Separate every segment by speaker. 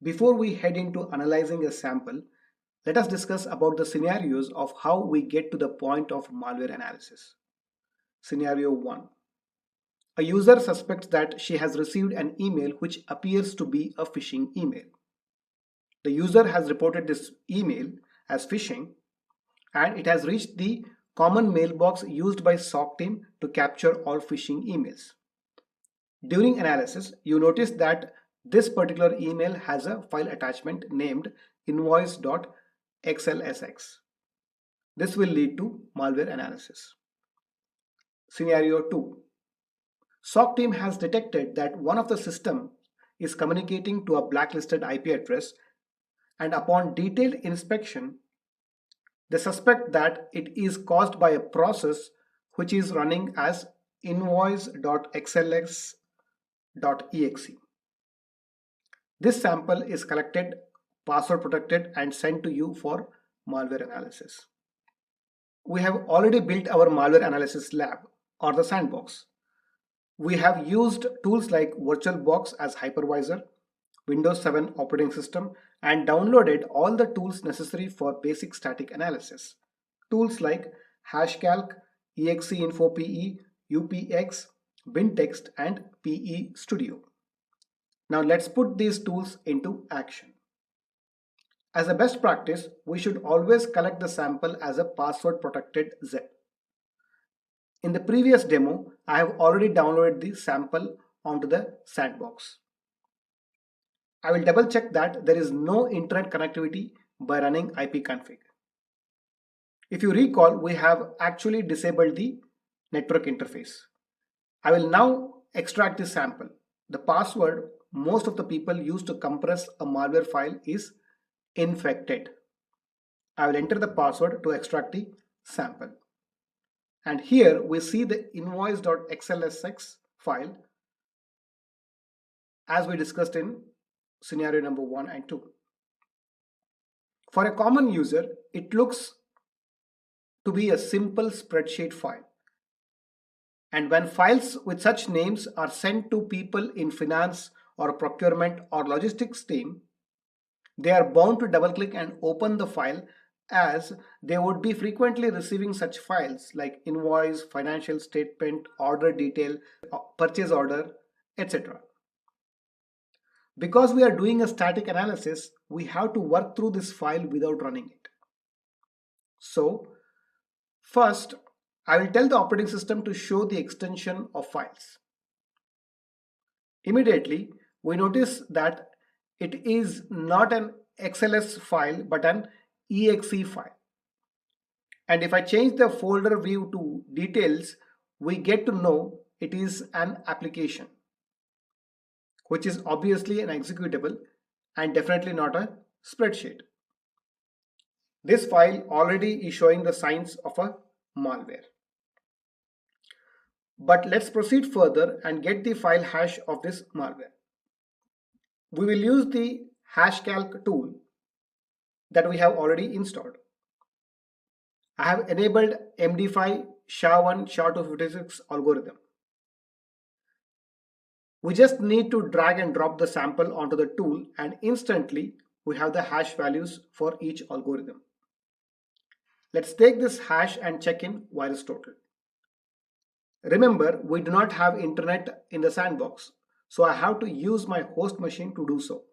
Speaker 1: Before we head into analyzing a sample, let us discuss about the scenarios of how we get to the point of malware analysis. Scenario 1. A user suspects that she has received an email which appears to be a phishing email. The user has reported this email as phishing and it has reached the common mailbox used by SOC team to capture all phishing emails. During analysis, you notice that this particular email has a file attachment named invoice.xlsx. This will lead to malware analysis. Scenario 2. SOC team has detected that one of the systems is communicating to a blacklisted IP address, and upon detailed inspection, they suspect that it is caused by a process which is running as invoice.xlx.exe. This sample is collected, password protected, and sent to you for malware analysis. We have already built our malware analysis lab or the sandbox. We have used tools like VirtualBox as hypervisor, Windows 7 operating system, and downloaded all the tools necessary for basic static analysis. Tools like Hashcalc, EXE-InfoPE, UPX, BinText, and PE Studio. Now let's put these tools into action. As a best practice, we should always collect the sample as a password protected zip. In the previous demo, I have already downloaded the sample onto the sandbox. I will double check that there is no internet connectivity by running ipconfig. If you recall, we have actually disabled the network interface. I will now extract the sample. The password most of the people use to compress a malware file is infected. I will enter the password to extract the sample. And here we see the invoice.xlsx file as we discussed in scenario number 1 and 2. For a common user, it looks to be a simple spreadsheet file. And when files with such names are sent to people in finance or procurement or logistics team, they are bound to double click and open the file, as they would be frequently receiving such files like invoice, financial statement, order detail, purchase order, etc. Because we are doing a static analysis, we have to work through this file without running it. So, first, I will tell the operating system to show the extension of files. Immediately, we notice that it is not an XLS file but an exe file. And if I change the folder view to details, we get to know it is an application, which is obviously an executable and definitely not a spreadsheet. This file already is showing the signs of a malware. But let's proceed further and get the file hash of this malware. We will use the Hashcalc tool that we have already installed. I have enabled MD5 SHA-1 SHA-256 algorithm. We just need to drag and drop the sample onto the tool and instantly we have the hash values for each algorithm. Let's take this hash and check in VirusTotal. Remember, we do not have internet in the sandbox, so I have to use my host machine to do so.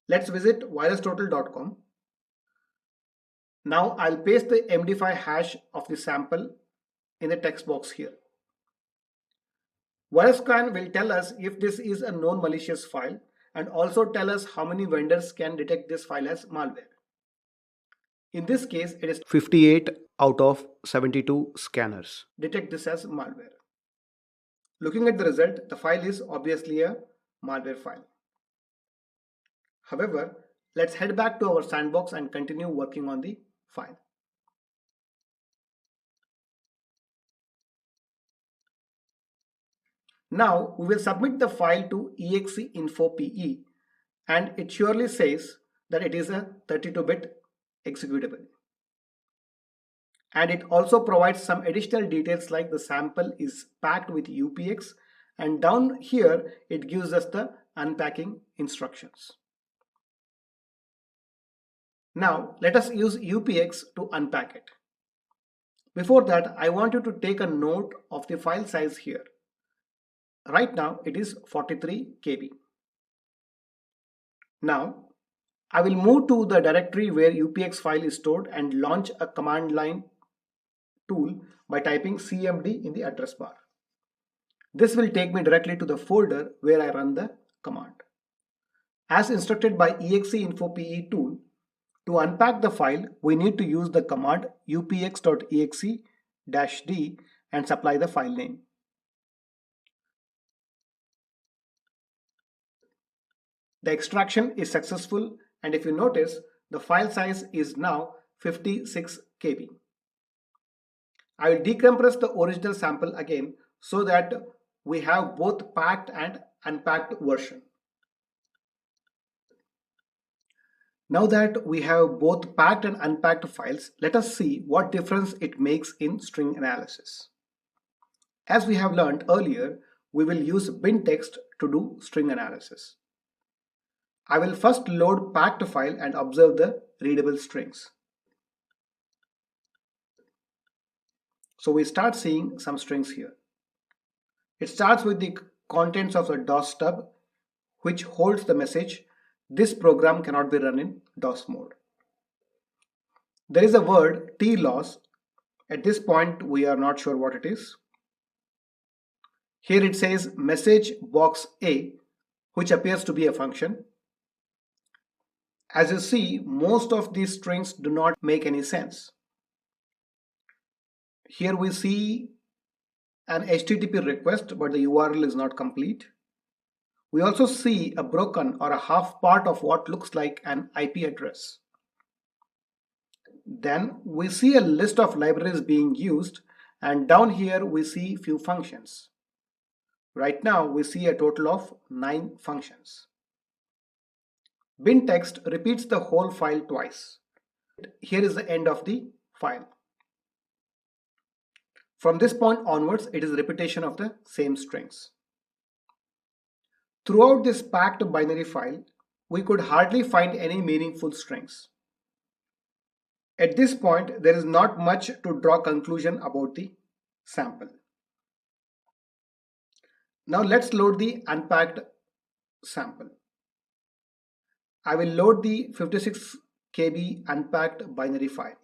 Speaker 1: Let's visit virustotal.com. Now I'll paste the MD5 hash of the sample in the text box here. VirusScan will tell us if this is a known malicious file and also tell us how many vendors can detect this file as malware. In this case, it is 58 out of 72 scanners detect this as malware. Looking at the result, the file is obviously a malware file. However, let's head back to our sandbox and continue working on the file. Now we will submit the file to EXE-InfoPE and it surely says that it is a 32-bit executable. And it also provides some additional details like the sample is packed with UPX, and down here it gives us the unpacking instructions. Now let us use UPX to unpack it. Before that, I want you to take a note of the file size here. Right now it is 43 KB. Now I will move to the directory where UPX file is stored and launch a command line tool by typing cmd in the address bar. This will take me directly to the folder where I run the command. As instructed by exeinfo.pe tool, to unpack the file, we need to use the command upx.exe-d and supply the file name. The extraction is successful, and if you notice, the file size is now 56 KB. I will decompress the original sample again so that we have both packed and unpacked version. Now that we have both packed and unpacked files, let us see what difference it makes in string analysis. As we have learned earlier, we will use bin text to do string analysis. I will first load packed file and observe the readable strings. So we start seeing some strings here. It starts with the contents of the DOS stub, which holds the message, "This program cannot be run in DOS mode." There is a word tloss. At this point, we are not sure what it is. Here it says message box A, which appears to be a function. As you see, most of these strings do not make any sense. Here we see an HTTP request, but the URL is not complete. We also see a broken or a half part of what looks like an IP address. Then we see a list of libraries being used, and down here we see few functions. Right now we see a total of 9 functions. Bin text repeats the whole file twice. Here is the end of the file. From this point onwards, it is repetition of the same strings. Throughout this packed binary file, we could hardly find any meaningful strings. At this point, there is not much to draw conclusion about the sample. Now let's load the unpacked sample. I will load the 56 KB unpacked binary file.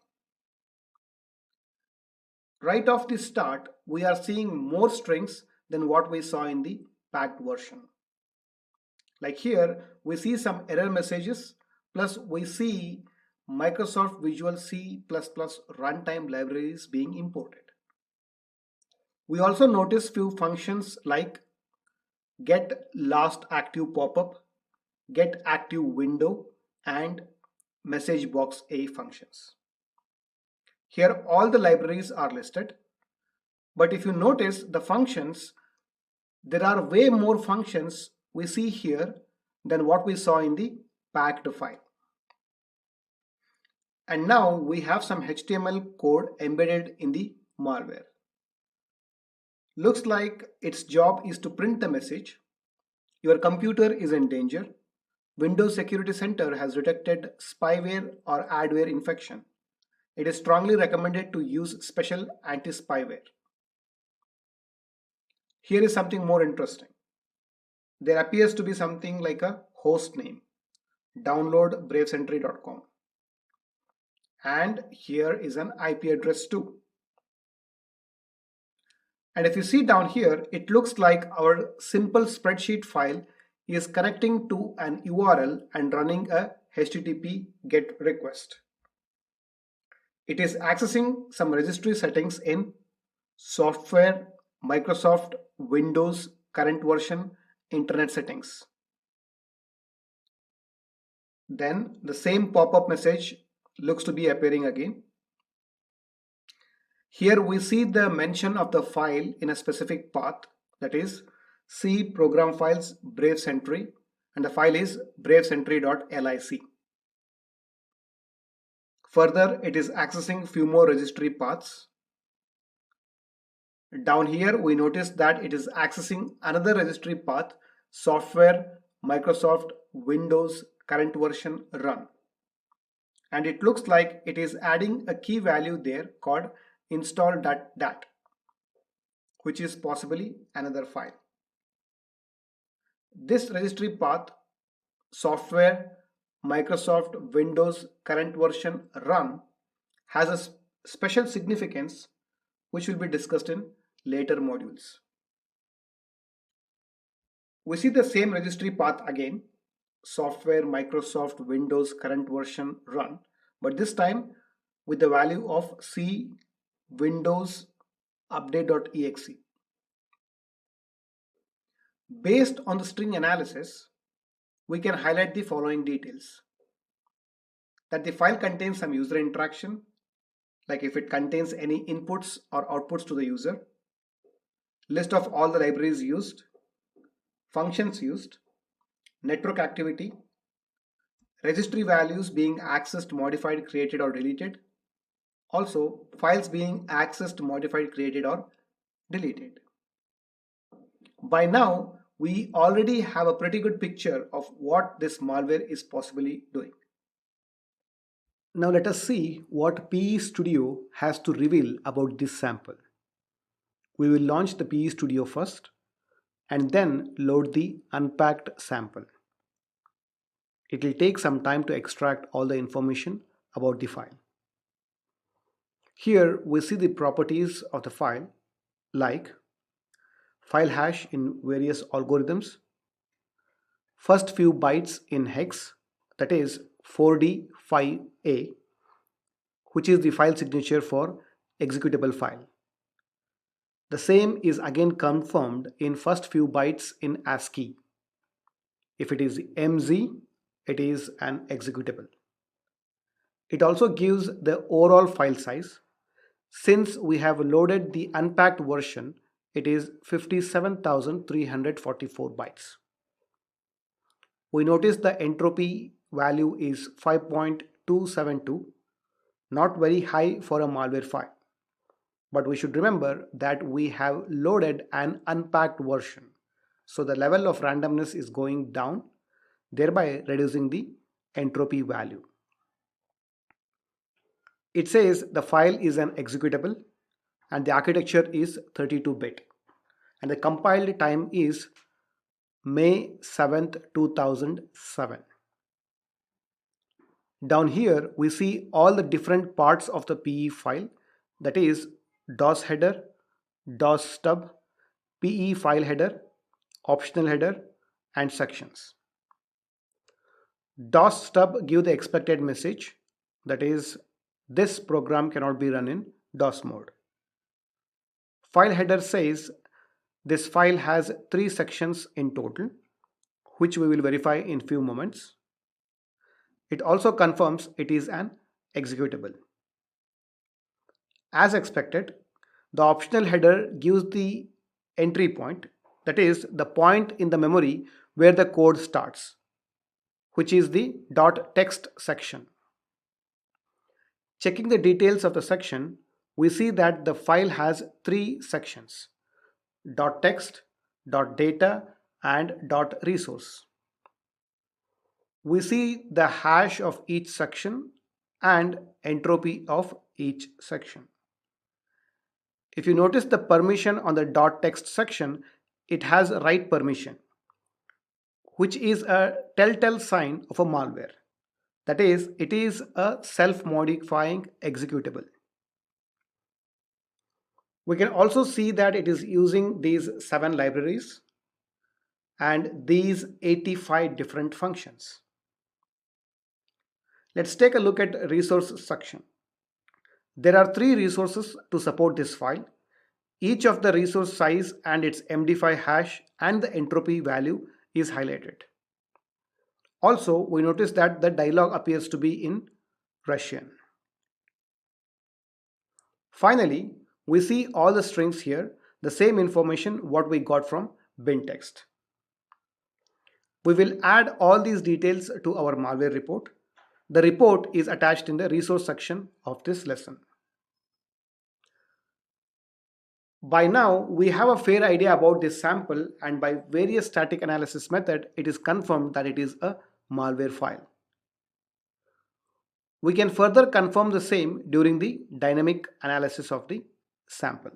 Speaker 1: Right off the start, we are seeing more strings than what we saw in the packed version. Like here, we see some error messages, plus we see Microsoft Visual C++ runtime libraries being imported. We also notice few functions like get last active popup, get active window, and message box A functions. Here all the libraries are listed, but if you notice the functions, there are way more functions we see here than what we saw in the packed file. And now we have some HTML code embedded in the malware. Looks like its job is to print the message, "Your computer is in danger. Windows Security Center has detected spyware or adware infection. It is strongly recommended to use special anti-spyware." Here is something more interesting. There appears to be something like a host name, download bravesentry.com. And here is an IP address too. And if you see down here, it looks like our simple spreadsheet file is connecting to an URL and running a HTTP GET request. It is accessing some registry settings in software, Microsoft, Windows, current version, internet settings. Then the same pop-up message looks to be appearing again. Here we see the mention of the file in a specific path, that is C program files bravesentry, and the file is bravesentry.lic. Further, it is accessing few more registry paths. Down here we notice that it is accessing another registry path, software, Microsoft, Windows, current version, run. and it looks like it is adding a key value there called install.dat, which is possibly another file. This registry path, software Microsoft Windows current version run, has a special significance which will be discussed in later modules. We see the same registry path again, software Microsoft Windows current version run, but this time with the value of C Windows update.exe. Based on the string analysis, we can highlight the following details: that the file contains some user interaction, like if it contains any inputs or outputs to the user, list of all the libraries used, functions used, network activity, registry values being accessed, modified, created or deleted, also files being accessed, modified, created or deleted. By now, we already have a pretty good picture of what this malware is possibly doing. Now let us see what PE Studio has to reveal about this sample. We will launch the PE Studio first and then load the unpacked sample. It will take some time to extract all the information about the file. Here we see the properties of the file, like file hash in various algorithms, first few bytes in hex, that is 4D5A, which is the file signature for executable file. The same is again confirmed in first few bytes in ASCII. If it is MZ, it is an executable. It also gives the overall file size. Since we have loaded the unpacked version, it is 57,344 bytes. We notice the entropy value is 5.272, not very high for a malware file. But we should remember that we have loaded an unpacked version. So the level of randomness is going down, thereby reducing the entropy value. It says the file is an executable and the architecture is 32-bit. And the compiled time is May 7th, 2007. Down here, we see all the different parts of the PE file, that is DOS header, DOS stub, PE file header, optional header, and sections. DOS stub gives the expected message, that is, this program cannot be run in DOS mode. File header says this file has 3 sections in total, which we will verify in few moments. It also confirms it is an executable. As expected, the optional header gives the entry point, that is the point in the memory where the code starts, which is the .text section. Checking the details of the section, we see that the file has 3 sections: .text, .data, and .resource. We see the hash of each section and entropy of each section. If you notice the permission on the .text section, it has write permission, which is a telltale sign of a malware. That is, it is a self-modifying executable. We can also see that it is using these 7 libraries and these 85 different functions. Let's take a look at resource section. There are 3 resources to support this file. Each of the resource size and its MD5 hash and the entropy value is highlighted. Also, we notice that the dialog appears to be in Russian. Finally, we see all the strings here, the same information what we got from bin text. We will add all these details to our malware report. The report is attached in the resource section of this lesson. By now, we have a fair idea about this sample, and by various static analysis method, it is confirmed that it is a malware file. We can further confirm the same during the dynamic analysis of the sample.